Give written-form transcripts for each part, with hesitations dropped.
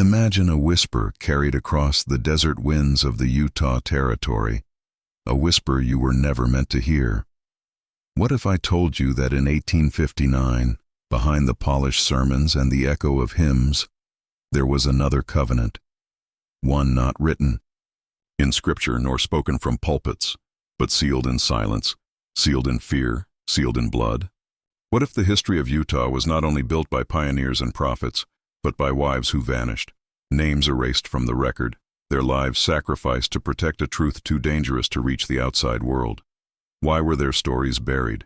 Imagine a whisper carried across the desert winds of the Utah Territory, a whisper you were never meant to hear. What if I told you that in 1859, behind the polished sermons and the echo of hymns, there was another covenant, one not written in scripture nor spoken from pulpits, but sealed in silence, sealed in fear, sealed in blood? What if the history of Utah was not only built by pioneers and prophets, but by wives who vanished, names erased from the record, their lives sacrificed to protect a truth too dangerous to reach the outside world? Why were their stories buried?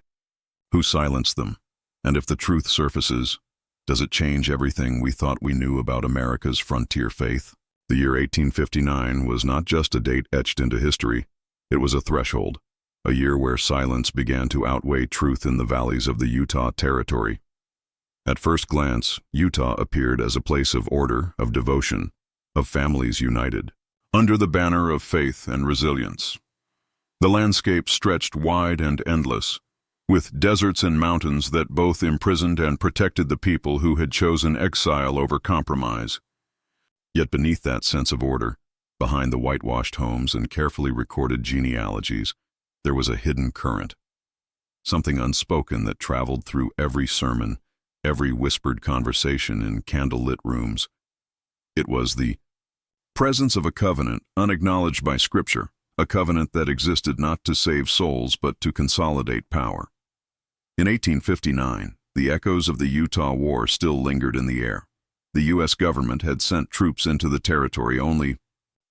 Who silenced them? And if the truth surfaces, does it change everything we thought we knew about America's frontier faith? The year 1859 was not just a date etched into history, it was a threshold, a year where silence began to outweigh truth in the valleys of the Utah Territory. At first glance, Utah appeared as a place of order, of devotion, of families united, under the banner of faith and resilience. The landscape stretched wide and endless, with deserts and mountains that both imprisoned and protected the people who had chosen exile over compromise. Yet beneath that sense of order, behind the whitewashed homes and carefully recorded genealogies, there was a hidden current, something unspoken that traveled through every sermon, every whispered conversation in candlelit rooms. It was the presence of a covenant unacknowledged by Scripture, a covenant that existed not to save souls but to consolidate power. In 1859, the echoes of the Utah War still lingered in the air. The U.S. government had sent troops into the territory only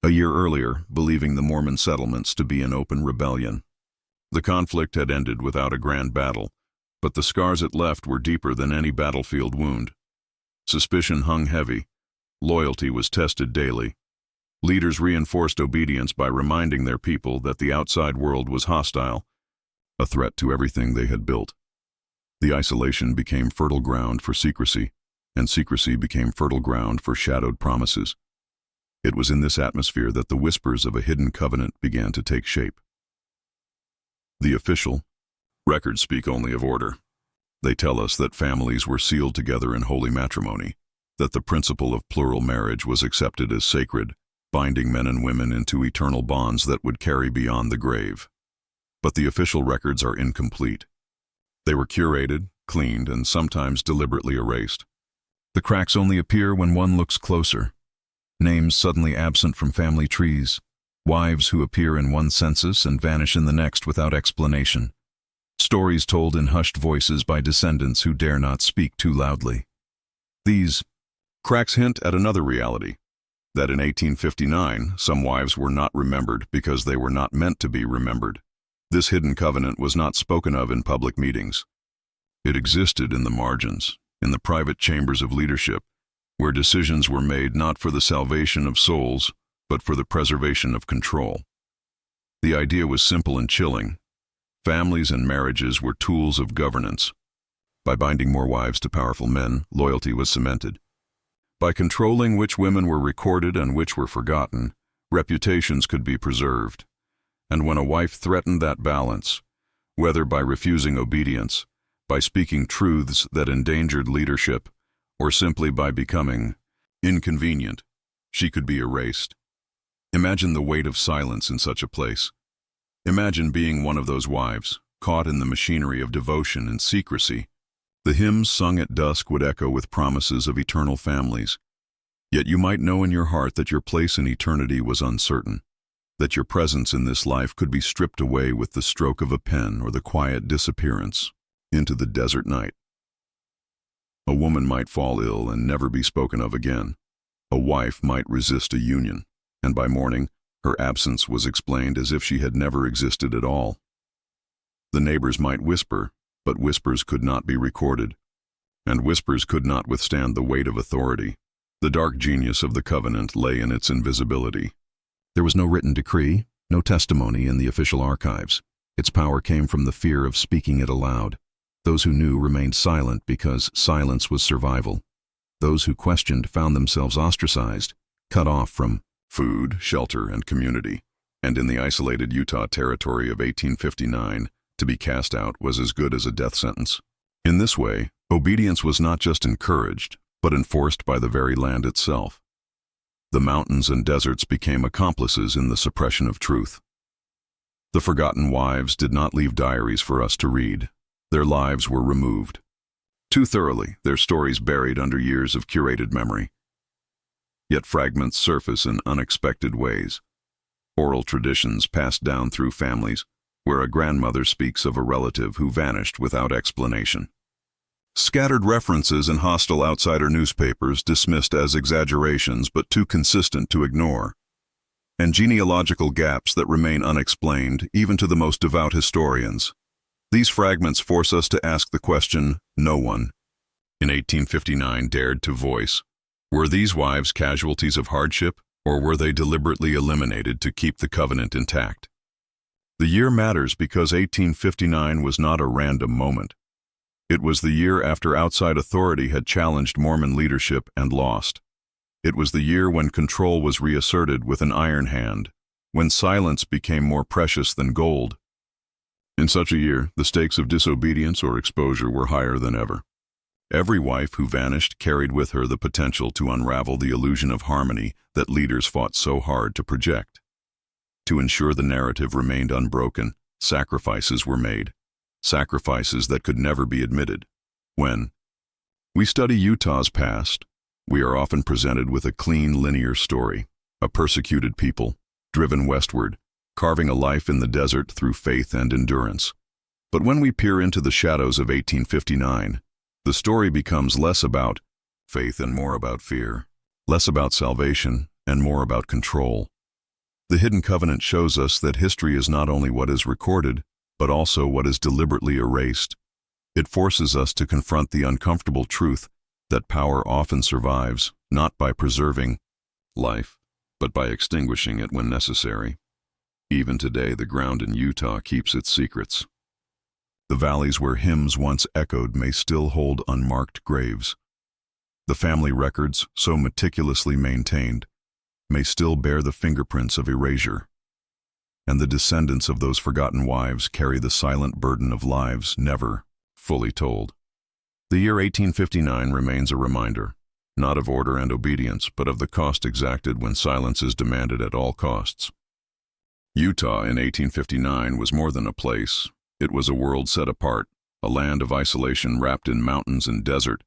a year earlier, believing the Mormon settlements to be an open rebellion. The conflict had ended without a grand battle, but the scars it left were deeper than any battlefield wound. Suspicion hung heavy. Loyalty was tested daily. Leaders reinforced obedience by reminding their people that the outside world was hostile, a threat to everything they had built. The isolation became fertile ground for secrecy, and secrecy became fertile ground for shadowed promises. It was in this atmosphere that the whispers of a hidden covenant began to take shape. The official records speak only of order. They tell us that families were sealed together in holy matrimony, that the principle of plural marriage was accepted as sacred, binding men and women into eternal bonds that would carry beyond the grave. But the official records are incomplete. They were curated, cleaned, and sometimes deliberately erased. The cracks only appear when one looks closer. Names suddenly absent from family trees, wives who appear in one census and vanish in the next without explanation. Stories told in hushed voices by descendants who dare not speak too loudly. These cracks hint at another reality, that in 1859 some wives were not remembered because they were not meant to be remembered. This hidden covenant was not spoken of in public meetings. It existed in the margins, in the private chambers of leadership, where decisions were made not for the salvation of souls, but for the preservation of control. The idea was simple and chilling. Families and marriages were tools of governance. By binding more wives to powerful men, loyalty was cemented. By controlling which women were recorded and which were forgotten, reputations could be preserved. And when a wife threatened that balance, whether by refusing obedience, by speaking truths that endangered leadership, or simply by becoming inconvenient, she could be erased. Imagine the weight of silence in such a place. Imagine being one of those wives, caught in the machinery of devotion and secrecy. The hymns sung at dusk would echo with promises of eternal families. Yet you might know in your heart that your place in eternity was uncertain, that your presence in this life could be stripped away with the stroke of a pen or the quiet disappearance into the desert night. A woman might fall ill and never be spoken of again. A wife might resist a union, and by morning, her absence was explained as if she had never existed at all. The neighbors might whisper, but whispers could not be recorded, and whispers could not withstand the weight of authority. The dark genius of the covenant lay in its invisibility. There was no written decree, no testimony in the official archives. Its power came from the fear of speaking it aloud. Those who knew remained silent because silence was survival. Those who questioned found themselves ostracized, cut off from food, shelter, and community. And in the isolated Utah Territory of 1859, to be cast out was as good as a death sentence. In this way, obedience was not just encouraged, but enforced by the very land itself. The mountains and deserts became accomplices in the suppression of truth. The forgotten wives did not leave diaries for us to read. Their lives were removed. Too thoroughly, their stories buried under years of curated memory. Yet fragments surface in unexpected ways. Oral traditions passed down through families, where a grandmother speaks of a relative who vanished without explanation. Scattered references in hostile outsider newspapers dismissed as exaggerations but too consistent to ignore. And genealogical gaps that remain unexplained, even to the most devout historians. These fragments force us to ask the question no one, in 1859, dared to voice. Were these wives casualties of hardship, or were they deliberately eliminated to keep the covenant intact? The year matters because 1859 was not a random moment. It was the year after outside authority had challenged Mormon leadership and lost. It was the year when control was reasserted with an iron hand, when silence became more precious than gold. In such a year, the stakes of disobedience or exposure were higher than ever. Every wife who vanished carried with her the potential to unravel the illusion of harmony that leaders fought so hard to project. To ensure the narrative remained unbroken, sacrifices were made. Sacrifices that could never be admitted. When we study Utah's past, we are often presented with a clean, linear story, a persecuted people, driven westward, carving a life in the desert through faith and endurance. But when we peer into the shadows of 1859, the story becomes less about faith and more about fear, less about salvation and more about control. The hidden covenant shows us that history is not only what is recorded, but also what is deliberately erased. It forces us to confront the uncomfortable truth that power often survives, not by preserving life, but by extinguishing it when necessary. Even today, the ground in Utah keeps its secrets. The valleys where hymns once echoed may still hold unmarked graves. The family records, so meticulously maintained, may still bear the fingerprints of erasure. And the descendants of those forgotten wives carry the silent burden of lives never fully told. The year 1859 remains a reminder, not of order and obedience, but of the cost exacted when silence is demanded at all costs. Utah in 1859 was more than a place. It was a world set apart, a land of isolation wrapped in mountains and desert,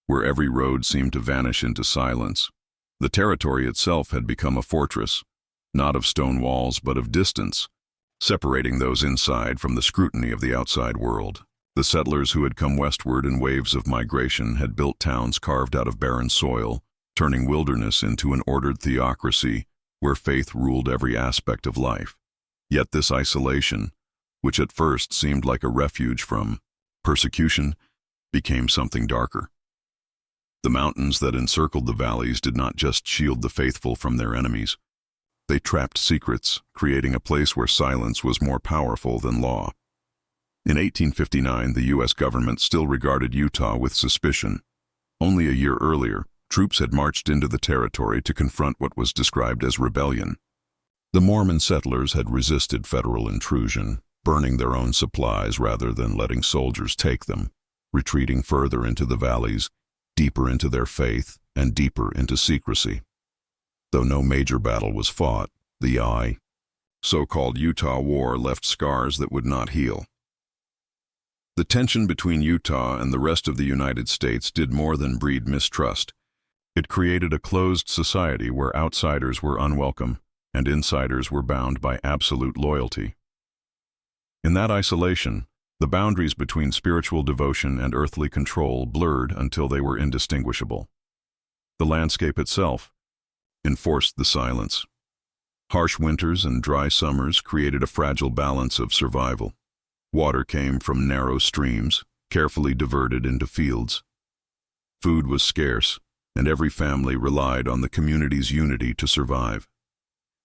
where every road seemed to vanish into silence. The territory itself had become a fortress, not of stone walls but of distance, separating those inside from the scrutiny of the outside world. The settlers who had come westward in waves of migration had built towns carved out of barren soil, turning wilderness into an ordered theocracy where faith ruled every aspect of life. Yet this isolation, which at first seemed like a refuge from persecution, became something darker. The mountains that encircled the valleys did not just shield the faithful from their enemies. They trapped secrets, creating a place where silence was more powerful than law. In 1859, the U.S. government still regarded Utah with suspicion. Only a year earlier, troops had marched into the territory to confront what was described as rebellion. The Mormon settlers had resisted federal intrusion, burning their own supplies rather than letting soldiers take them, retreating further into the valleys, deeper into their faith, and deeper into secrecy. Though no major battle was fought, the so-called Utah War left scars that would not heal. The tension between Utah and the rest of the United States did more than breed mistrust. It created a closed society where outsiders were unwelcome and insiders were bound by absolute loyalty. In that isolation, the boundaries between spiritual devotion and earthly control blurred until they were indistinguishable. The landscape itself enforced the silence. Harsh winters and dry summers created a fragile balance of survival. Water came from narrow streams, carefully diverted into fields. Food was scarce, and every family relied on the community's unity to survive.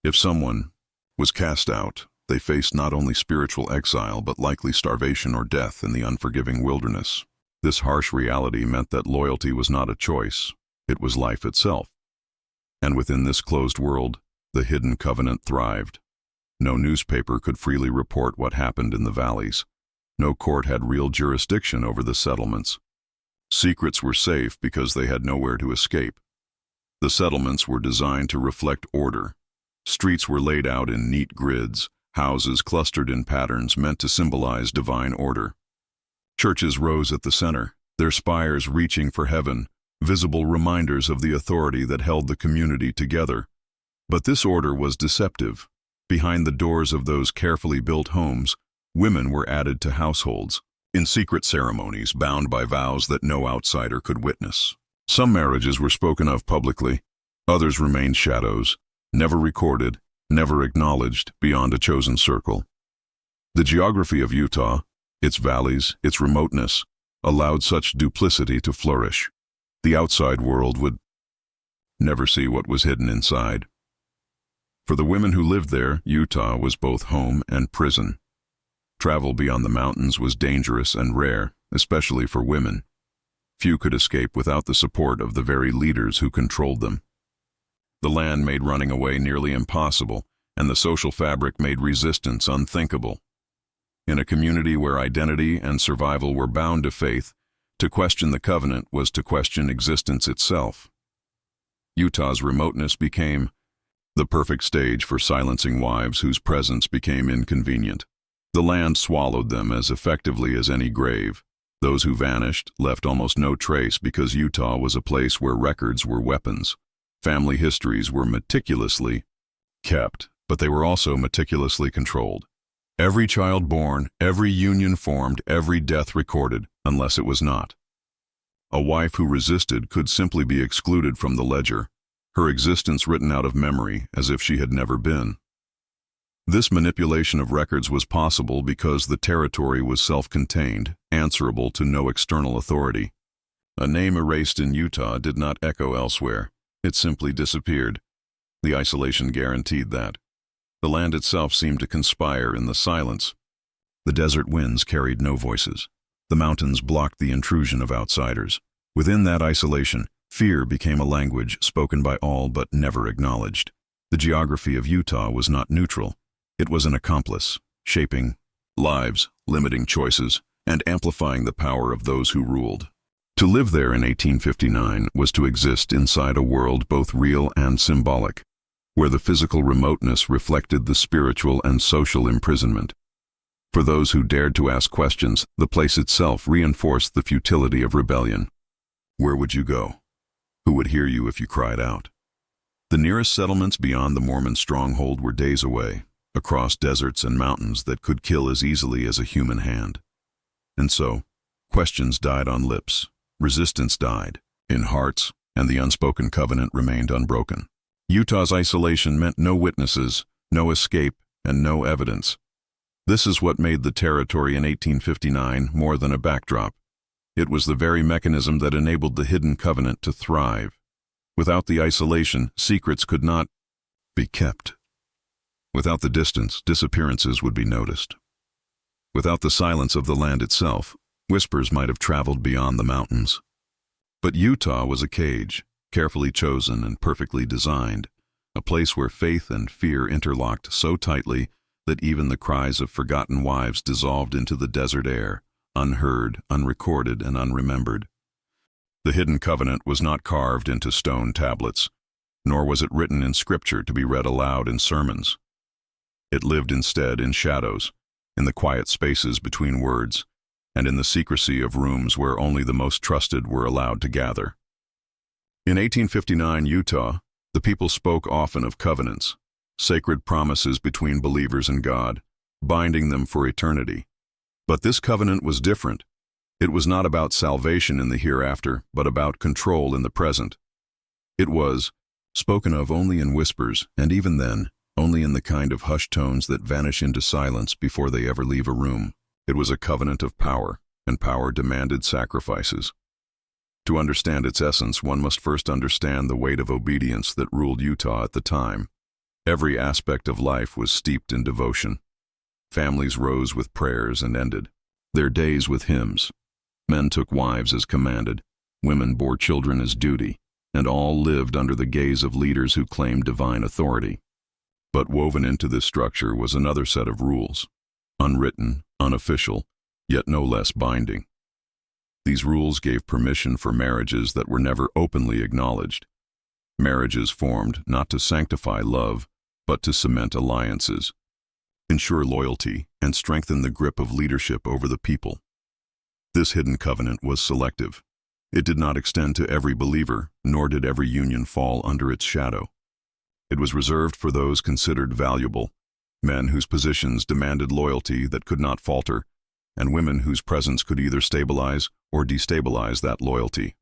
If someone was cast out, they faced not only spiritual exile but likely starvation or death in the unforgiving wilderness. This harsh reality meant that loyalty was not a choice, it was life itself. And within this closed world, the hidden covenant thrived. No newspaper could freely report what happened in the valleys. No court had real jurisdiction over the settlements. Secrets were safe because they had nowhere to escape. The settlements were designed to reflect order. Streets were laid out in neat grids, houses clustered in patterns meant to symbolize divine order. Churches rose at the center, their spires reaching for heaven, visible reminders of the authority that held the community together. But this order was deceptive. Behind the doors of those carefully built homes, women were added to households, in secret ceremonies bound by vows that no outsider could witness. Some marriages were spoken of publicly, others remained shadows, never recorded, never acknowledged beyond a chosen circle. The geography of Utah, its valleys, its remoteness, allowed such duplicity to flourish. The outside world would never see what was hidden inside. For the women who lived there, Utah was both home and prison. Travel beyond the mountains was dangerous and rare, especially for women. Few could escape without the support of the very leaders who controlled them. The land made running away nearly impossible, and the social fabric made resistance unthinkable. In a community where identity and survival were bound to faith, to question the covenant was to question existence itself. Utah's remoteness became the perfect stage for silencing wives whose presence became inconvenient. The land swallowed them as effectively as any grave. Those who vanished left almost no trace because Utah was a place where records were weapons. Family histories were meticulously kept, but they were also meticulously controlled. Every child born, every union formed, every death recorded, unless it was not. A wife who resisted could simply be excluded from the ledger, her existence written out of memory as if she had never been. This manipulation of records was possible because the territory was self-contained, answerable to no external authority. A name erased in Utah did not echo elsewhere. It simply disappeared. The isolation guaranteed that. The land itself seemed to conspire in the silence. The desert winds carried no voices. The mountains blocked the intrusion of outsiders. Within that isolation, fear became a language spoken by all but never acknowledged. The geography of Utah was not neutral. It was an accomplice, shaping lives, limiting choices, and amplifying the power of those who ruled. To live there in 1859 was to exist inside a world both real and symbolic, where the physical remoteness reflected the spiritual and social imprisonment. For those who dared to ask questions, the place itself reinforced the futility of rebellion. Where would you go? Who would hear you if you cried out? The nearest settlements beyond the Mormon stronghold were days away, across deserts and mountains that could kill as easily as a human hand. And so, questions died on lips, resistance died in hearts, and the unspoken covenant remained unbroken. Utah's isolation meant no witnesses, no escape, and no evidence. This is what made the territory in 1859 more than a backdrop. It was the very mechanism that enabled the hidden covenant to thrive. Without the isolation, secrets could not be kept. Without the distance, disappearances would be noticed. Without the silence of the land itself, whispers might have traveled beyond the mountains. But Utah was a cage, carefully chosen and perfectly designed, a place where faith and fear interlocked so tightly that even the cries of forgotten wives dissolved into the desert air, unheard, unrecorded, and unremembered. The hidden covenant was not carved into stone tablets, nor was it written in scripture to be read aloud in sermons. It lived instead in shadows, in the quiet spaces between words, and in the secrecy of rooms where only the most trusted were allowed to gather. In 1859 Utah, the people spoke often of covenants, sacred promises between believers and God, binding them for eternity. But this covenant was different. It was not about salvation in the hereafter, but about control in the present. It was spoken of only in whispers, and even then, only in the kind of hushed tones that vanish into silence before they ever leave a room. It was a covenant of power, and power demanded sacrifices. To understand its essence, one must first understand the weight of obedience that ruled Utah at the time. Every aspect of life was steeped in devotion. Families rose with prayers and ended their days with hymns. Men took wives as commanded, women bore children as duty, and all lived under the gaze of leaders who claimed divine authority. But woven into this structure was another set of rules, unwritten, unofficial, yet no less binding. These rules gave permission for marriages that were never openly acknowledged. Marriages formed not to sanctify love, but to cement alliances, ensure loyalty, and strengthen the grip of leadership over the people. This hidden covenant was selective. It did not extend to every believer, nor did every union fall under its shadow. It was reserved for those considered valuable, men whose positions demanded loyalty that could not falter, and women whose presence could either stabilize or destabilize that loyalty.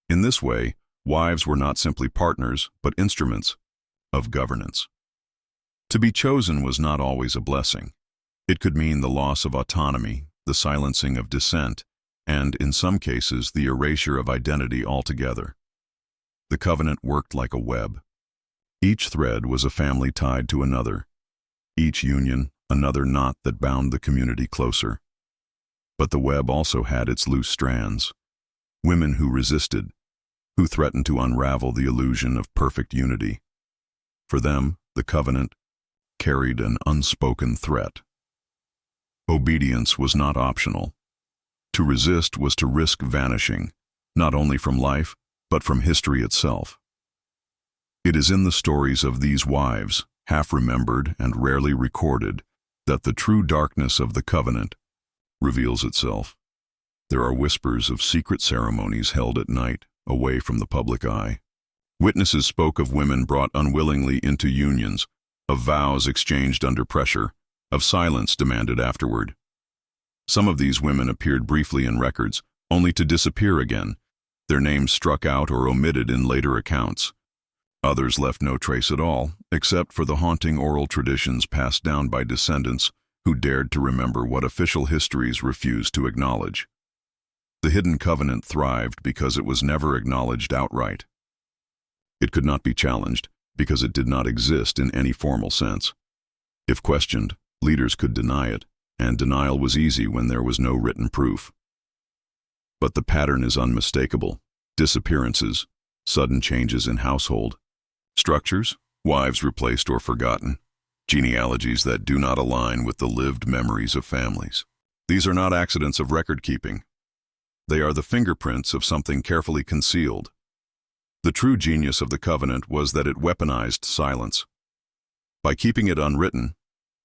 In this way, wives were not simply partners, but instruments of governance. To be chosen was not always a blessing. It could mean the loss of autonomy, the silencing of dissent, and, in some cases, the erasure of identity altogether. The covenant worked like a web. Each thread was a family tied to another. Each union, another knot that bound the community closer. But the web also had its loose strands. Women who resisted, who threatened to unravel the illusion of perfect unity. For them, the covenant carried an unspoken threat. Obedience was not optional. To resist was to risk vanishing, not only from life, but from history itself. It is in the stories of these wives, half-remembered and rarely recorded, that the true darkness of the covenant reveals itself. There are whispers of secret ceremonies held at night, away from the public eye. Witnesses spoke of women brought unwillingly into unions, of vows exchanged under pressure, of silence demanded afterward. Some of these women appeared briefly in records, only to disappear again, their names struck out or omitted in later accounts. Others left no trace at all, except for the haunting oral traditions passed down by descendants who dared to remember what official histories refused to acknowledge. The hidden covenant thrived because it was never acknowledged outright. It could not be challenged because it did not exist in any formal sense. If questioned, leaders could deny it, and denial was easy when there was no written proof. But the pattern is unmistakable. Disappearances, sudden changes in household structures, wives replaced or forgotten, genealogies that do not align with the lived memories of families. These are not accidents of record-keeping. They are the fingerprints of something carefully concealed. The true genius of the covenant was that it weaponized silence. By keeping it unwritten,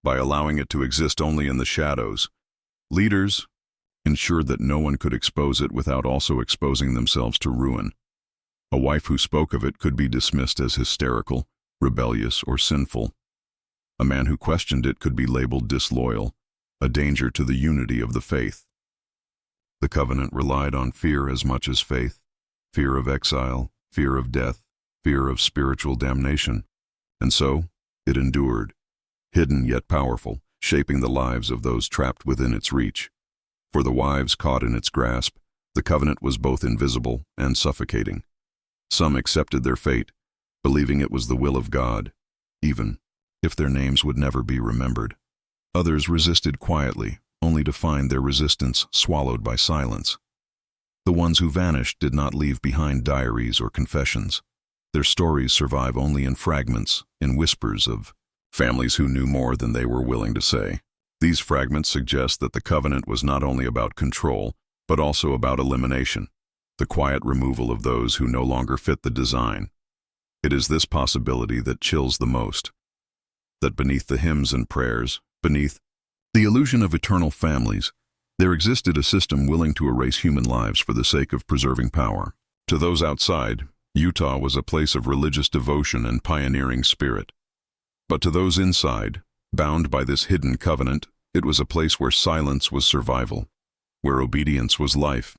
by allowing it to exist only in the shadows, leaders ensured that no one could expose it without also exposing themselves to ruin. A wife who spoke of it could be dismissed as hysterical, rebellious, or sinful. A man who questioned it could be labeled disloyal, a danger to the unity of the faith. The covenant relied on fear as much as faith, fear of exile, fear of death, fear of spiritual damnation. And so, it endured, hidden yet powerful, shaping the lives of those trapped within its reach. For the wives caught in its grasp, the covenant was both invisible and suffocating. Some accepted their fate, believing it was the will of God, even if their names would never be remembered. Others resisted quietly, only to find their resistance swallowed by silence. The ones who vanished did not leave behind diaries or confessions. Their stories survive only in fragments, in whispers of families who knew more than they were willing to say. These fragments suggest that the covenant was not only about control, but also about elimination, the quiet removal of those who no longer fit the design. It is this possibility that chills the most. That beneath the hymns and prayers, beneath the illusion of eternal families, there existed a system willing to erase human lives for the sake of preserving power. To those outside, Utah was a place of religious devotion and pioneering spirit. But to those inside, bound by this hidden covenant, it was a place where silence was survival, where obedience was life,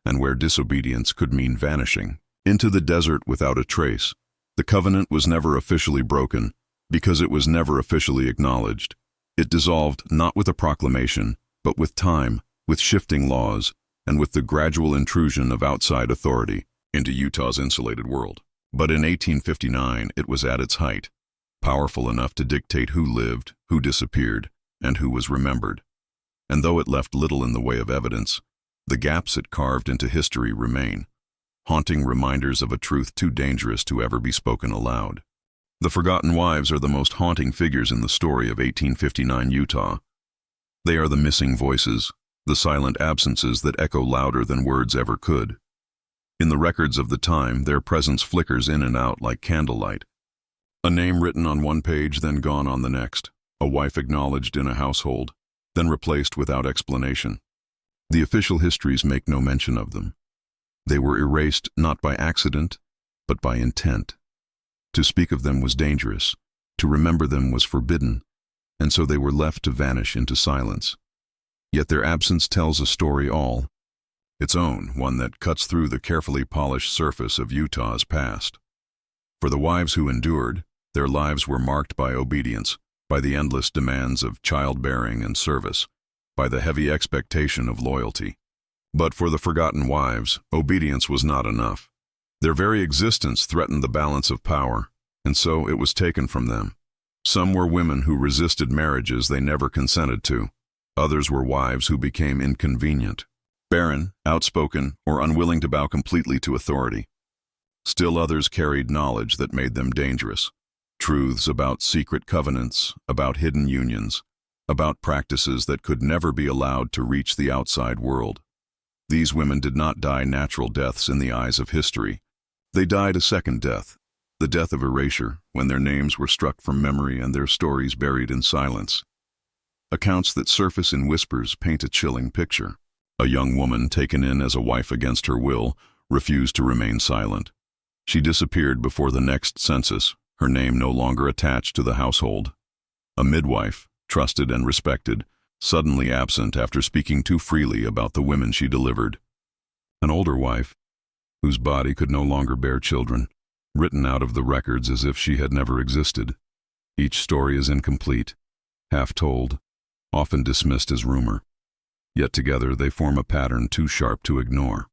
and where disobedience could mean vanishing into the desert without a trace. The covenant was never officially broken because it was never officially acknowledged. It dissolved not with a proclamation, but with time, with shifting laws, and with the gradual intrusion of outside authority into Utah's insulated world. But in 1859, it was at its height, powerful enough to dictate who lived, who disappeared, and who was remembered. And though it left little in the way of evidence, the gaps it carved into history remain, haunting reminders of a truth too dangerous to ever be spoken aloud. The forgotten wives are the most haunting figures in the story of 1859 Utah. They are the missing voices, the silent absences that echo louder than words ever could. In the records of the time, their presence flickers in and out like candlelight. A name written on one page, then gone on the next. A wife acknowledged in a household, then replaced without explanation. The official histories make no mention of them. They were erased not by accident, but by intent. To speak of them was dangerous, to remember them was forbidden, and so they were left to vanish into silence. Yet their absence tells a story all its own, one that cuts through the carefully polished surface of Utah's past. For the wives who endured, their lives were marked by obedience, by the endless demands of childbearing and service, by the heavy expectation of loyalty. But for the forgotten wives, obedience was not enough. Their very existence threatened the balance of power, and so it was taken from them. Some were women who resisted marriages they never consented to. Others were wives who became inconvenient, barren, outspoken, or unwilling to bow completely to authority. Still others carried knowledge that made them dangerous. Truths about secret covenants, about hidden unions, about practices that could never be allowed to reach the outside world. These women did not die natural deaths in the eyes of history. They died a second death, the death of erasure, when their names were struck from memory and their stories buried in silence. Accounts that surface in whispers paint a chilling picture. A young woman taken in as a wife against her will refused to remain silent. She disappeared before the next census, her name no longer attached to the household. A midwife, trusted and respected, suddenly absent after speaking too freely about the women she delivered. An older wife, whose body could no longer bear children, written out of the records as if she had never existed. Each story is incomplete, half-told, often dismissed as rumor. Yet together they form a pattern too sharp to ignore.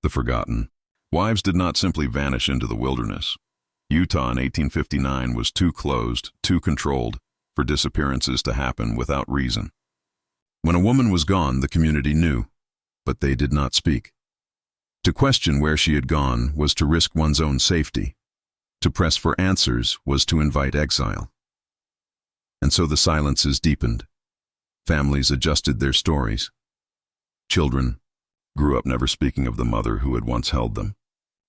The forgotten. Wives did not simply vanish into the wilderness. Utah in 1859 was too closed, too controlled, for disappearances to happen without reason. When a woman was gone, the community knew, but they did not speak. To question where she had gone was to risk one's own safety. To press for answers was to invite exile. And so the silences deepened. Families adjusted their stories. Children grew up never speaking of the mother who had once held them.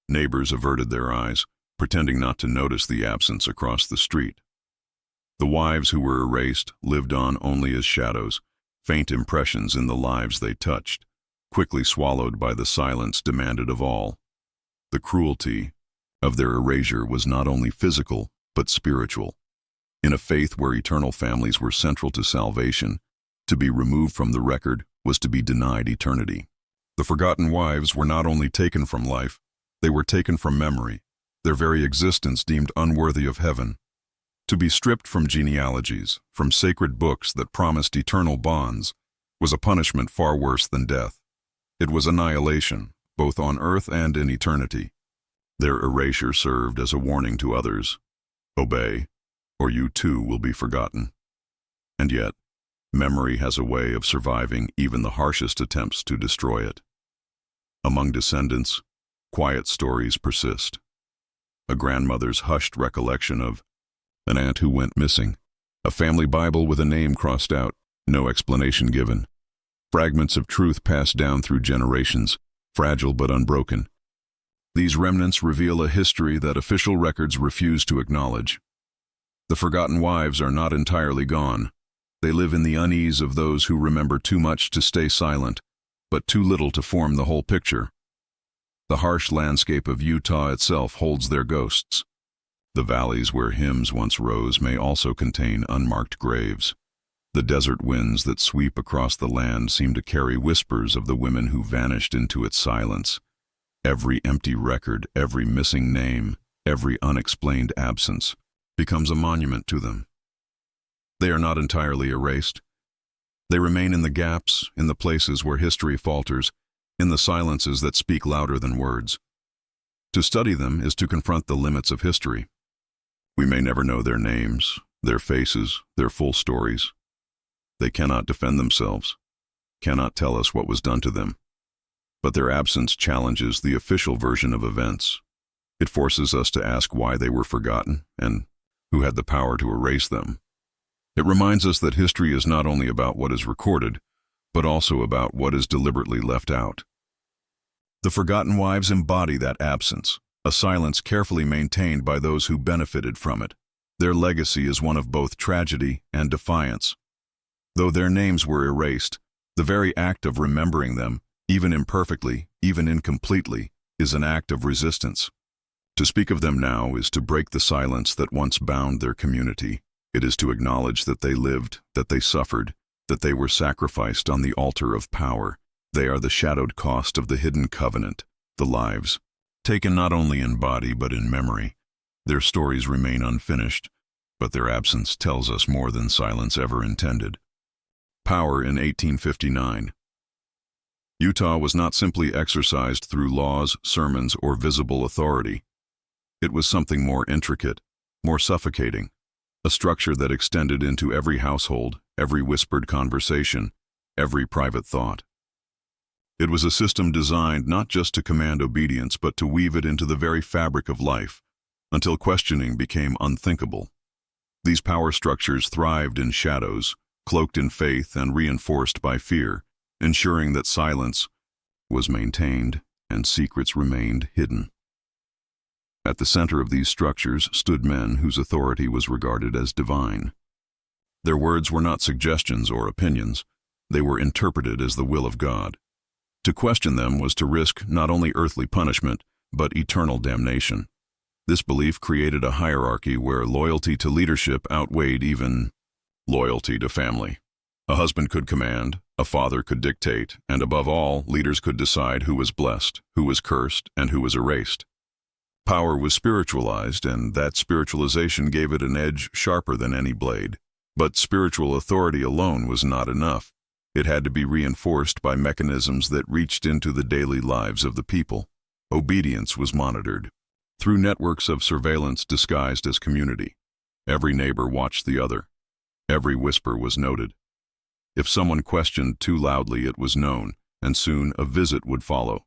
Neighbors averted their eyes, pretending not to notice the absence across the street. The wives who were erased lived on only as shadows, faint impressions in the lives they touched, quickly swallowed by the silence demanded of all. The cruelty of their erasure was not only physical, but spiritual. In a faith where eternal families were central to salvation, to be removed from the record was to be denied eternity. The forgotten wives were not only taken from life, they were taken from memory, their very existence deemed unworthy of heaven. To be stripped from genealogies, from sacred books that promised eternal bonds, was a punishment far worse than death. It was annihilation, both on earth and in eternity. Their erasure served as a warning to others. Obey, or you too will be forgotten. And yet, memory has a way of surviving even the harshest attempts to destroy it. Among descendants, quiet stories persist. A grandmother's hushed recollection of an aunt who went missing, a family Bible with a name crossed out, no explanation given. Fragments of truth passed down through generations, fragile but unbroken. These remnants reveal a history that official records refuse to acknowledge. The forgotten wives are not entirely gone. They live in the unease of those who remember too much to stay silent, but too little to form the whole picture. The harsh landscape of Utah itself holds their ghosts. The valleys where hymns once rose may also contain unmarked graves. The desert winds that sweep across the land seem to carry whispers of the women who vanished into its silence. Every empty record, every missing name, every unexplained absence becomes a monument to them. They are not entirely erased. They remain in the gaps, in the places where history falters, in the silences that speak louder than words. To study them is to confront the limits of history. We may never know their names, their faces, their full stories. They cannot defend themselves, cannot tell us what was done to them. But their absence challenges the official version of events. It forces us to ask why they were forgotten and who had the power to erase them. It reminds us that history is not only about what is recorded, but also about what is deliberately left out. The forgotten wives embody that absence, a silence carefully maintained by those who benefited from it. Their legacy is one of both tragedy and defiance. Though their names were erased, the very act of remembering them, even imperfectly, even incompletely, is an act of resistance. To speak of them now is to break the silence that once bound their community. It is to acknowledge that they lived, that they suffered, that they were sacrificed on the altar of power. They are the shadowed cost of the hidden covenant, the lives, taken not only in body but in memory. Their stories remain unfinished, but their absence tells us more than silence ever intended. Power in 1859. Utah was not simply exercised through laws, sermons, or visible authority. It was something more intricate, more suffocating, a structure that extended into every household, every whispered conversation, every private thought. It was a system designed not just to command obedience but to weave it into the very fabric of life, until questioning became unthinkable. These power structures thrived in shadows, cloaked in faith and reinforced by fear, ensuring that silence was maintained and secrets remained hidden. At the center of these structures stood men whose authority was regarded as divine. Their words were not suggestions or opinions, they were interpreted as the will of God. To question them was to risk not only earthly punishment, but eternal damnation. This belief created a hierarchy where loyalty to leadership outweighed even loyalty to family. A husband could command, a father could dictate, and above all, leaders could decide who was blessed, who was cursed, and who was erased. Power was spiritualized, and that spiritualization gave it an edge sharper than any blade. But spiritual authority alone was not enough. It had to be reinforced by mechanisms that reached into the daily lives of the people. Obedience was monitored through networks of surveillance disguised as community. Every neighbor watched the other. Every whisper was noted. If someone questioned too loudly, it was known, and soon a visit would follow.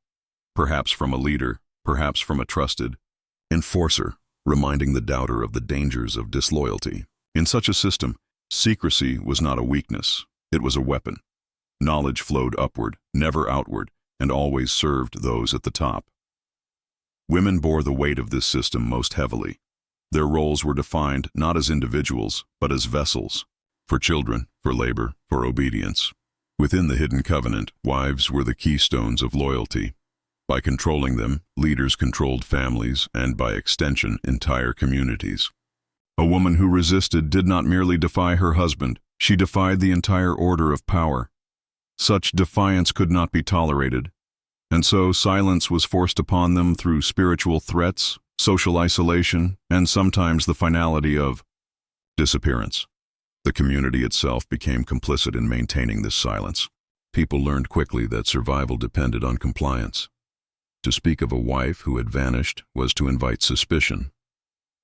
Perhaps from a leader, perhaps from a trusted enforcer, reminding the doubter of the dangers of disloyalty. In such a system, secrecy was not a weakness, it was a weapon. Knowledge flowed upward, never outward, and always served those at the top. Women bore the weight of this system most heavily. Their roles were defined not as individuals, but as vessels, for children, for labor, for obedience. Within the hidden covenant, wives were the keystones of loyalty. By controlling them, leaders controlled families and, by extension, entire communities. A woman who resisted did not merely defy her husband, she defied the entire order of power. Such defiance could not be tolerated, and so silence was forced upon them through spiritual threats, social isolation, and sometimes the finality of disappearance. The community itself became complicit in maintaining this silence. People learned quickly that survival depended on compliance. To speak of a wife who had vanished was to invite suspicion.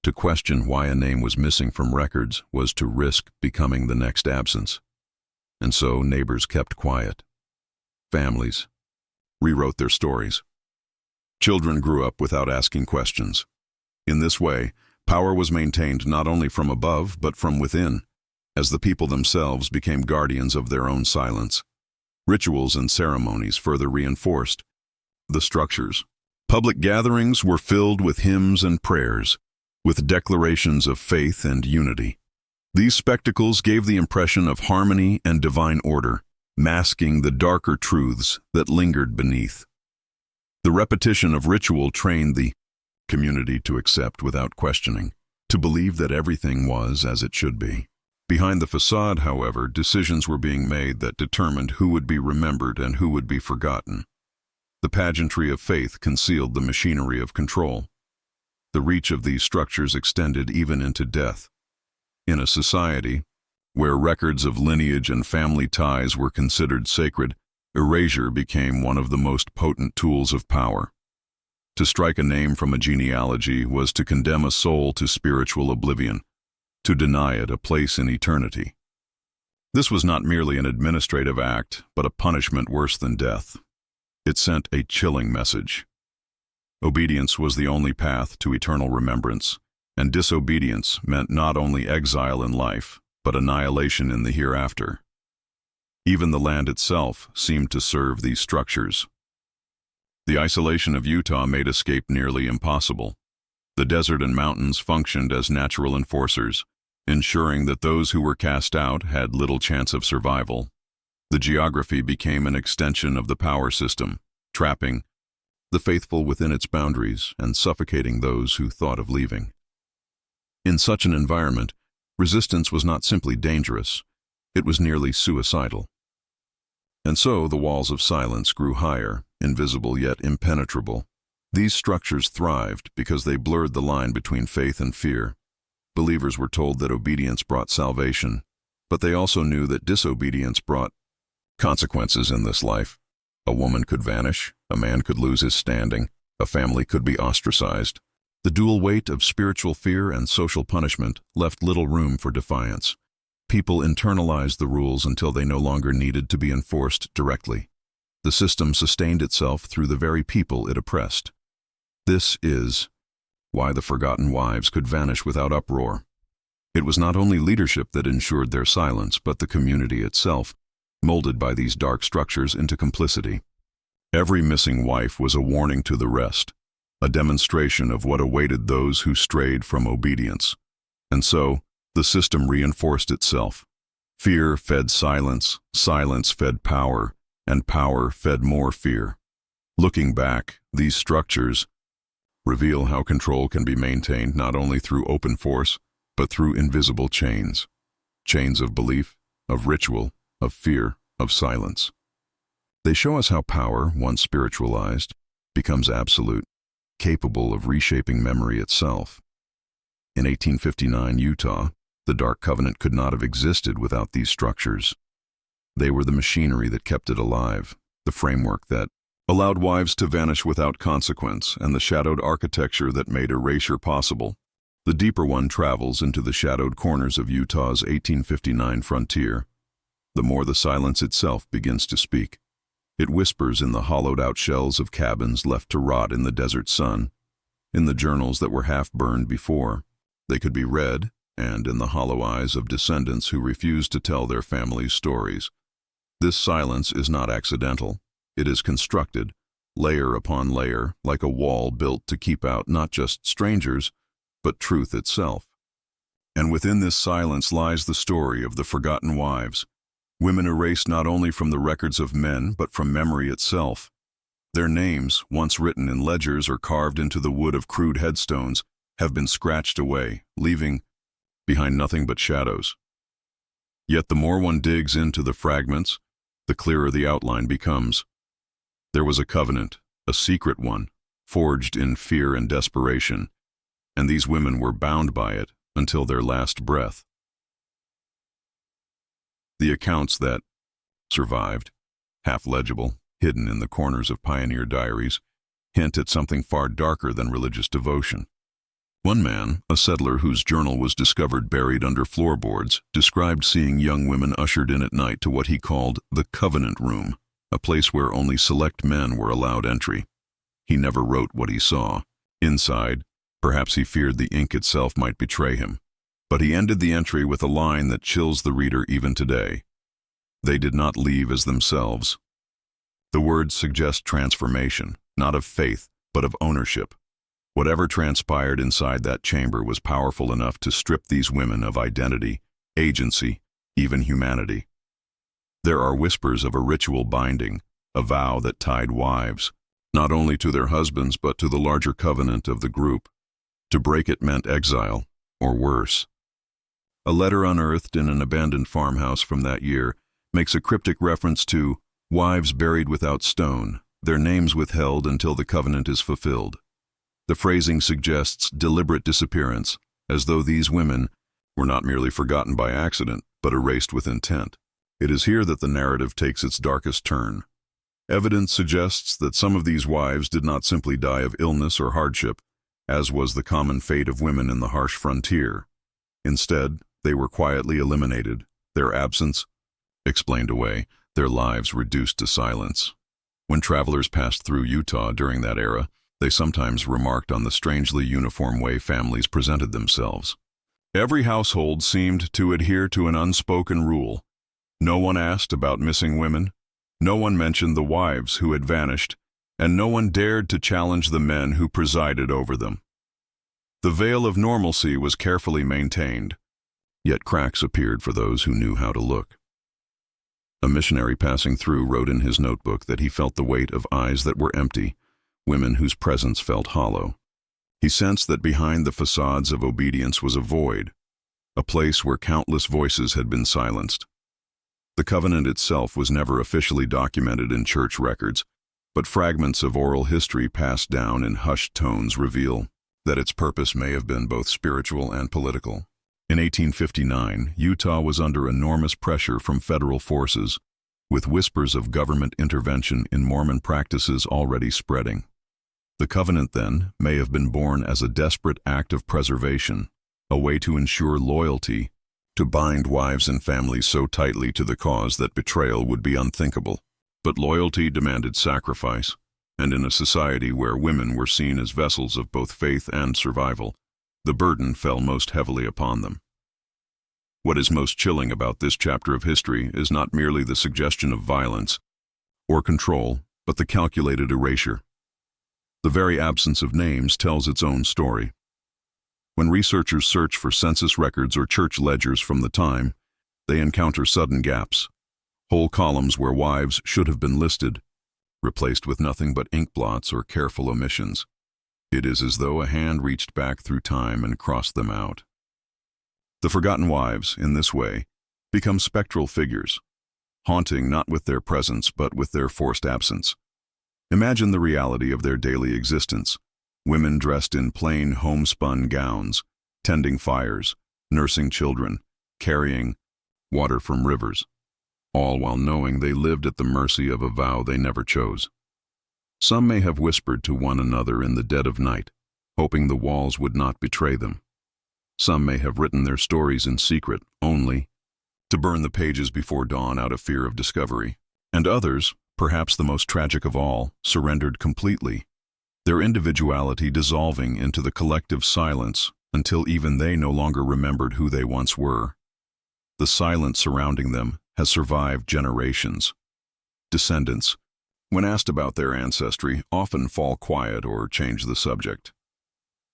To question why a name was missing from records was to risk becoming the next absence. And so neighbors kept quiet. Families rewrote their stories. Children grew up without asking questions. In this way, power was maintained not only from above but from within, as the people themselves became guardians of their own silence. Rituals and ceremonies further reinforced the structures. Public gatherings were filled with hymns and prayers, with declarations of faith and unity. These spectacles gave the impression of harmony and divine order, masking the darker truths that lingered beneath. The repetition of ritual trained the community to accept without questioning, to believe that everything was as it should be. Behind the facade, however, decisions were being made that determined who would be remembered and who would be forgotten. The pageantry of faith concealed the machinery of control. The reach of these structures extended even into death. In a society where records of lineage and family ties were considered sacred, erasure became one of the most potent tools of power. To strike a name from a genealogy was to condemn a soul to spiritual oblivion, to deny it a place in eternity. This was not merely an administrative act, but a punishment worse than death. It sent a chilling message. Obedience was the only path to eternal remembrance, and disobedience meant not only exile in life, but annihilation in the hereafter. Even the land itself seemed to serve these structures. The isolation of Utah made escape nearly impossible. The desert and mountains functioned as natural enforcers, ensuring that those who were cast out had little chance of survival. The geography became an extension of the power system, trapping the faithful within its boundaries and suffocating those who thought of leaving. In such an environment, resistance was not simply dangerous, it was nearly suicidal. And so the walls of silence grew higher, invisible yet impenetrable. These structures thrived because they blurred the line between faith and fear. Believers were told that obedience brought salvation, but they also knew that disobedience brought consequences in this life. A woman could vanish, a man could lose his standing, a family could be ostracized. The dual weight of spiritual fear and social punishment left little room for defiance. People internalized the rules until they no longer needed to be enforced directly. The system sustained itself through the very people it oppressed. This is why the forgotten wives could vanish without uproar. It was not only leadership that ensured their silence, but the community itself, molded by these dark structures into complicity. Every missing wife was a warning to the rest, a demonstration of what awaited those who strayed from obedience. And so, the system reinforced itself. Fear fed silence, silence fed power, and power fed more fear. Looking back, these structures reveal how control can be maintained not only through open force, but through invisible chains. Chains of belief, of ritual, of fear, of silence. They show us how power, once spiritualized, becomes absolute, capable of reshaping memory itself. In 1859 Utah, the Dark Covenant could not have existed without these structures. They were the machinery that kept it alive, the framework that allowed wives to vanish without consequence, and the shadowed architecture that made erasure possible. The deeper one travels into the shadowed corners of Utah's 1859 frontier. The more the silence itself begins to speak. It whispers in the hollowed-out shells of cabins left to rot in the desert sun, in the journals that were half-burned before they could be read, and in the hollow eyes of descendants who refuse to tell their families' stories. This silence is not accidental. It is constructed, layer upon layer, like a wall built to keep out not just strangers, but truth itself. And within this silence lies the story of the forgotten wives, women erased not only from the records of men, but from memory itself. Their names, once written in ledgers or carved into the wood of crude headstones, have been scratched away, leaving behind nothing but shadows. Yet the more one digs into the fragments, the clearer the outline becomes. There was a covenant, a secret one, forged in fear and desperation, and these women were bound by it until their last breath. The accounts that survived, half legible, hidden in the corners of pioneer diaries, hint at something far darker than religious devotion. One man, a settler whose journal was discovered buried under floorboards, described seeing young women ushered in at night to what he called the covenant room, a place where only select men were allowed entry. He never wrote what he saw. Inside, perhaps he feared the ink itself might betray him. But he ended the entry with a line that chills the reader even today. They did not leave as themselves. The words suggest transformation, not of faith, but of ownership. Whatever transpired inside that chamber was powerful enough to strip these women of identity, agency, even humanity. There are whispers of a ritual binding, a vow that tied wives, not only to their husbands but to the larger covenant of the group. To break it meant exile, or worse. A letter unearthed in an abandoned farmhouse from that year makes a cryptic reference to wives buried without stone, their names withheld until the covenant is fulfilled. The phrasing suggests deliberate disappearance, as though these women were not merely forgotten by accident, but erased with intent. It is here that the narrative takes its darkest turn. Evidence suggests that some of these wives did not simply die of illness or hardship, as was the common fate of women in the harsh frontier. Instead, they were quietly eliminated, their absence explained away, their lives reduced to silence. When travelers passed through Utah during that era, they sometimes remarked on the strangely uniform way families presented themselves. Every household seemed to adhere to an unspoken rule. No one asked about missing women. No one mentioned the wives who had vanished, and no one dared to challenge the men who presided over them. The veil of normalcy was carefully maintained, yet cracks appeared for those who knew how to look. A missionary passing through wrote in his notebook that he felt the weight of eyes that were empty, women whose presence felt hollow. He sensed that behind the facades of obedience was a void, a place where countless voices had been silenced. The covenant itself was never officially documented in church records, but fragments of oral history passed down in hushed tones reveal that its purpose may have been both spiritual and political. In 1859, Utah was under enormous pressure from federal forces, with whispers of government intervention in Mormon practices already spreading. The covenant, then, may have been born as a desperate act of preservation, a way to ensure loyalty, to bind wives and families so tightly to the cause that betrayal would be unthinkable. But loyalty demanded sacrifice, and in a society where women were seen as vessels of both faith and survival, the burden fell most heavily upon them. What is most chilling about this chapter of history is not merely the suggestion of violence or control, but the calculated erasure. The very absence of names tells its own story. When researchers search for census records or church ledgers from the time, they encounter sudden gaps, whole columns where wives should have been listed, replaced with nothing but ink blots or careful omissions. It is as though a hand reached back through time and crossed them out. The forgotten wives, in this way, become spectral figures, haunting not with their presence but with their forced absence. Imagine the reality of their daily existence: women dressed in plain homespun gowns, tending fires, nursing children, carrying water from rivers, all while knowing they lived at the mercy of a vow they never chose. Some may have whispered to one another in the dead of night, hoping the walls would not betray them. Some may have written their stories in secret, only to burn the pages before dawn out of fear of discovery. And others, perhaps the most tragic of all, surrendered completely, their individuality dissolving into the collective silence until even they no longer remembered who they once were. The silence surrounding them has survived generations. Descendants, when asked about their ancestry, often fall quiet or change the subject.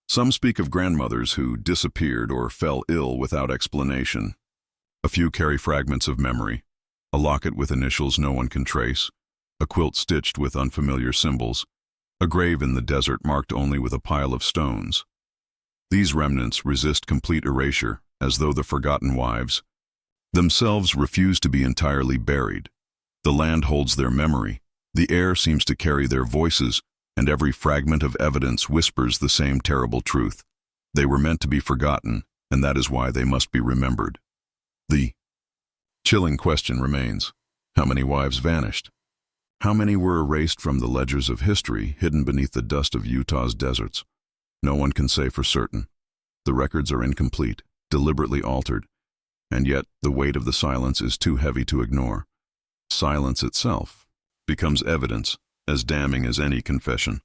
Some speak of grandmothers who disappeared or fell ill without explanation. A few carry fragments of memory, a locket with initials no one can trace, a quilt stitched with unfamiliar symbols, a grave in the desert marked only with a pile of stones. These remnants resist complete erasure, as though the forgotten wives themselves refuse to be entirely buried. The land holds their memory, the air seems to carry their voices, and every fragment of evidence whispers the same terrible truth. They were meant to be forgotten, and that is why they must be remembered. The chilling question remains: how many wives vanished? How many were erased from the ledgers of history, hidden beneath the dust of Utah's deserts? No one can say for certain. The records are incomplete, deliberately altered, and yet the weight of the silence is too heavy to ignore. Silence itself becomes evidence as damning as any confession.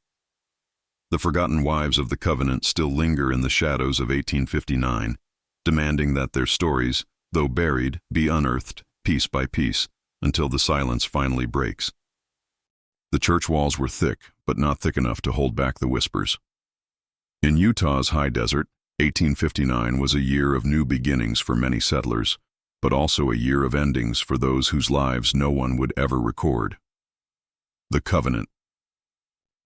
The forgotten wives of the covenant still linger in the shadows of 1859, demanding that their stories, though buried, be unearthed piece by piece until the silence finally breaks. The church walls were thick, but not thick enough to hold back the whispers. In Utah's high desert, 1859 was a year of new beginnings for many settlers, but also a year of endings for those whose lives no one would ever record. The covenant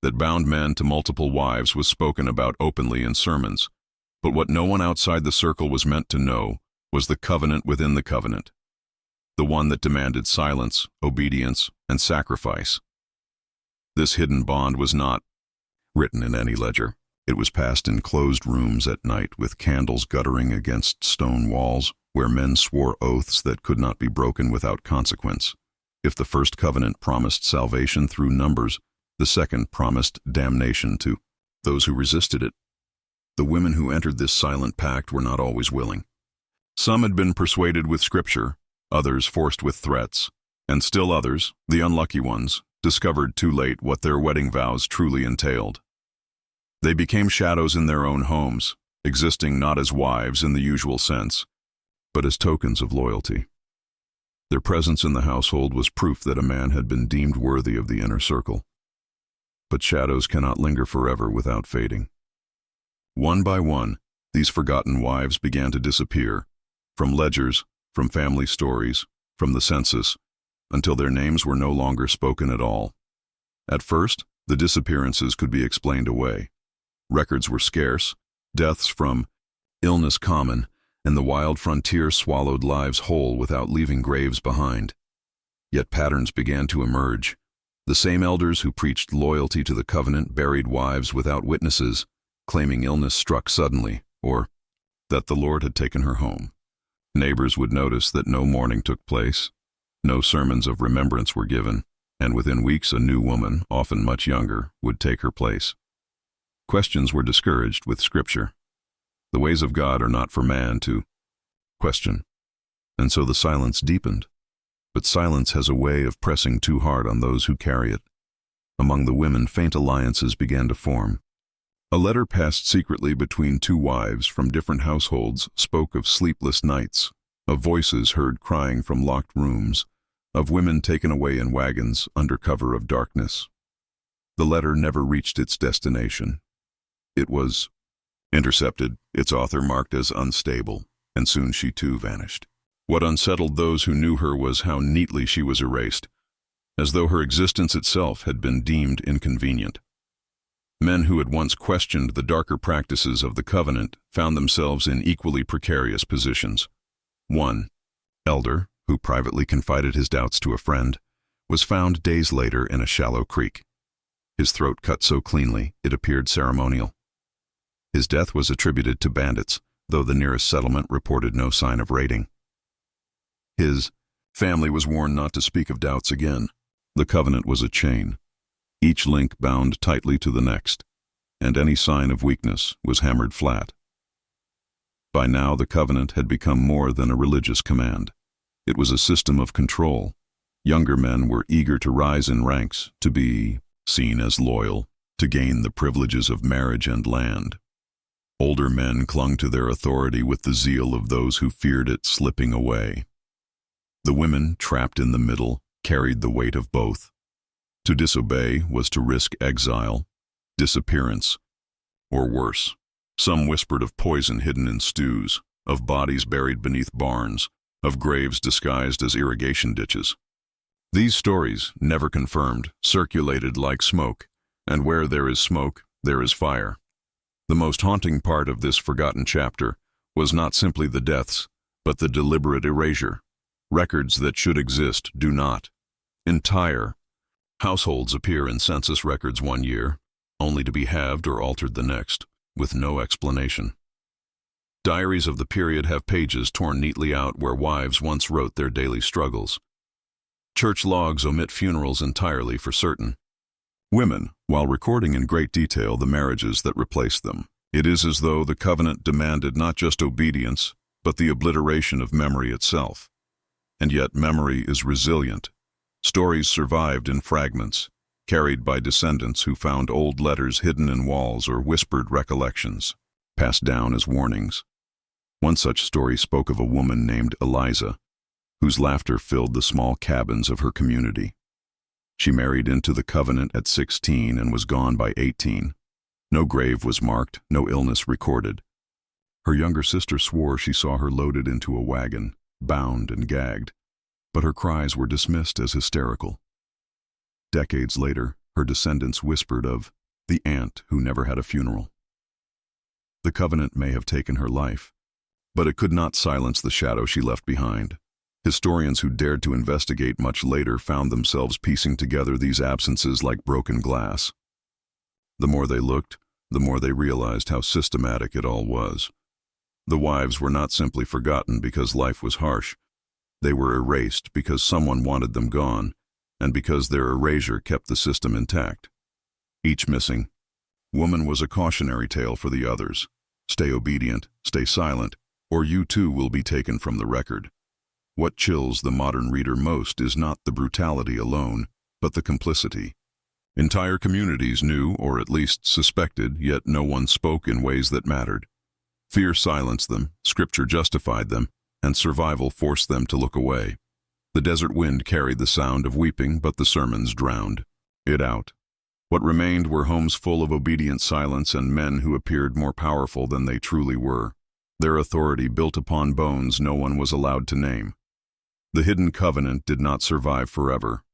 that bound men to multiple wives was spoken about openly in sermons, but what no one outside the circle was meant to know was the covenant within the covenant, the one that demanded silence, obedience, and sacrifice. This hidden bond was not written in any ledger. It was passed in closed rooms at night with candles guttering against stone walls, where men swore oaths that could not be broken without consequence. If the first covenant promised salvation through numbers, the second promised damnation to those who resisted it. The women who entered this silent pact were not always willing. Some had been persuaded with scripture, others forced with threats, and still others, the unlucky ones, discovered too late what their wedding vows truly entailed. They became shadows in their own homes, existing not as wives in the usual sense, but as tokens of loyalty. Their presence in the household was proof that a man had been deemed worthy of the inner circle. but shadows cannot linger forever without fading. One by one, these forgotten wives began to disappear, from ledgers, from family stories, from the census, until their names were no longer spoken at all. At first, the disappearances could be explained away. Records were scarce, deaths from illness common, and the wild frontier swallowed lives whole without leaving graves behind. Yet patterns began to emerge. The same elders who preached loyalty to the covenant buried wives without witnesses, claiming illness struck suddenly, or that the Lord had taken her home. Neighbors would notice that no mourning took place, no sermons of remembrance were given, and within weeks a new woman, often much younger, would take her place. Questions were discouraged with Scripture. The ways of God are not for man to question, and so the silence deepened. But silence has a way of pressing too hard on those who carry it. Among the women, faint alliances began to form. A letter passed secretly between two wives from different households spoke of sleepless nights, of voices heard crying from locked rooms, of women taken away in wagons under cover of darkness. The letter never reached its destination. It was intercepted, its author marked as unstable, and soon she too vanished. What unsettled those who knew her was how neatly she was erased, as though her existence itself had been deemed inconvenient. Men who had once questioned the darker practices of the covenant found themselves in equally precarious positions. One elder, who privately confided his doubts to a friend, was found days later in a shallow creek. His throat cut so cleanly it appeared ceremonial. His death was attributed to bandits, though the nearest settlement reported no sign of raiding. His family was warned not to speak of doubts again. The covenant was a chain, each link bound tightly to the next, and any sign of weakness was hammered flat. By now the covenant had become more than a religious command. It was a system of control. Younger men were eager to rise in ranks, to be seen as loyal, to gain the privileges of marriage and land. Older men clung to their authority with the zeal of those who feared it slipping away. The women, trapped in the middle, carried the weight of both. To disobey was to risk exile, disappearance, or worse. Some whispered of poison hidden in stews, of bodies buried beneath barns, of graves disguised as irrigation ditches. These stories, never confirmed, circulated like smoke, and where there is smoke, there is fire. The most haunting part of this forgotten chapter was not simply the deaths, but the deliberate erasure. Records that should exist do not. Entire households appear in census records one year, only to be halved or altered the next, with no explanation. Diaries of the period have pages torn neatly out where wives once wrote their daily struggles. Church logs omit funerals entirely for certain. Women, while recording in great detail the marriages that replaced them. It is as though the covenant demanded not just obedience, but the obliteration of memory itself. And yet memory is resilient. Stories survived in fragments, carried by descendants who found old letters hidden in walls or whispered recollections, passed down as warnings. One such story spoke of a woman named Eliza, whose laughter filled the small cabins of her community. She married into the covenant at 16 and was gone by 18. No grave was marked, no illness recorded. Her younger sister swore she saw her loaded into a wagon, bound and gagged, but her cries were dismissed as hysterical. Decades later, her descendants whispered of the aunt who never had a funeral. The covenant may have taken her life, but it could not silence the shadow she left behind. Historians who dared to investigate much later found themselves piecing together these absences like broken glass. The more they looked, the more they realized how systematic it all was. The wives were not simply forgotten because life was harsh. They were erased because someone wanted them gone, and because their erasure kept the system intact. Each missing woman was a cautionary tale for the others. Stay obedient, stay silent, or you too will be taken from the record. What chills the modern reader most is not the brutality alone, but the complicity. Entire communities knew, or at least suspected, yet no one spoke in ways that mattered. Fear silenced them, Scripture justified them, and survival forced them to look away. The desert wind carried the sound of weeping, but the sermons drowned it out. What remained were homes full of obedient silence and men who appeared more powerful than they truly were. Their authority built upon bones no one was allowed to name. The hidden covenant did not survive forever.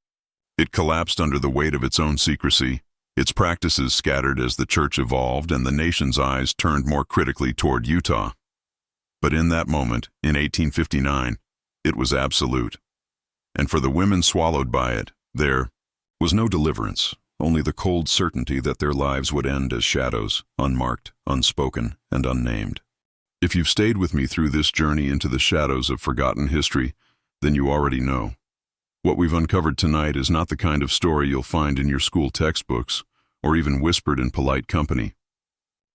It collapsed under the weight of its own secrecy, its practices scattered as the church evolved and the nation's eyes turned more critically toward Utah. But in that moment, in 1859, it was absolute. And for the women swallowed by it, there was no deliverance, only the cold certainty that their lives would end as shadows, unmarked, unspoken, and unnamed. If you've stayed with me through this journey into the shadows of forgotten history, then you already know. What we've uncovered tonight is not the kind of story you'll find in your school textbooks, or even whispered in polite company.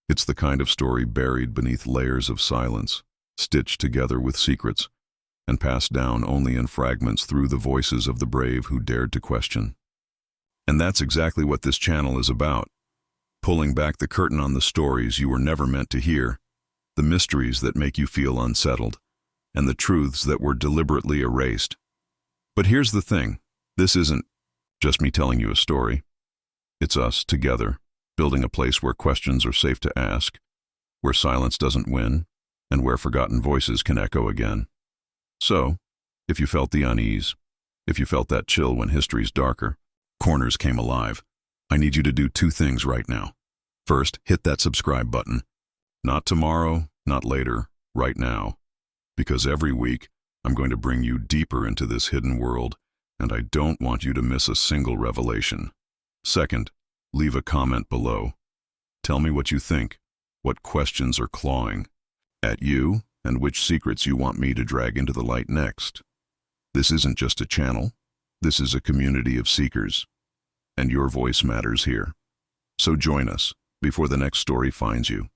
It's the kind of story buried beneath layers of silence, stitched together with secrets, and passed down only in fragments through the voices of the brave who dared to question. And that's exactly what this channel is about, pulling back the curtain on the stories you were never meant to hear, the mysteries that make you feel unsettled, and the truths that were deliberately erased. But here's the thing, this isn't just me telling you a story. It's us, together, building a place where questions are safe to ask, where silence doesn't win, and where forgotten voices can echo again. So, if you felt the unease, if you felt that chill when history's darker corners came alive, I need you to do two things right now. First, hit that subscribe button. Not tomorrow, not later, right now. Because every week, I'm going to bring you deeper into this hidden world, and I don't want you to miss a single revelation. Second, leave a comment below. Tell me what you think, what questions are clawing at you, and which secrets you want me to drag into the light next. This isn't just a channel, this is a community of seekers, and your voice matters here. So join us before the next story finds you.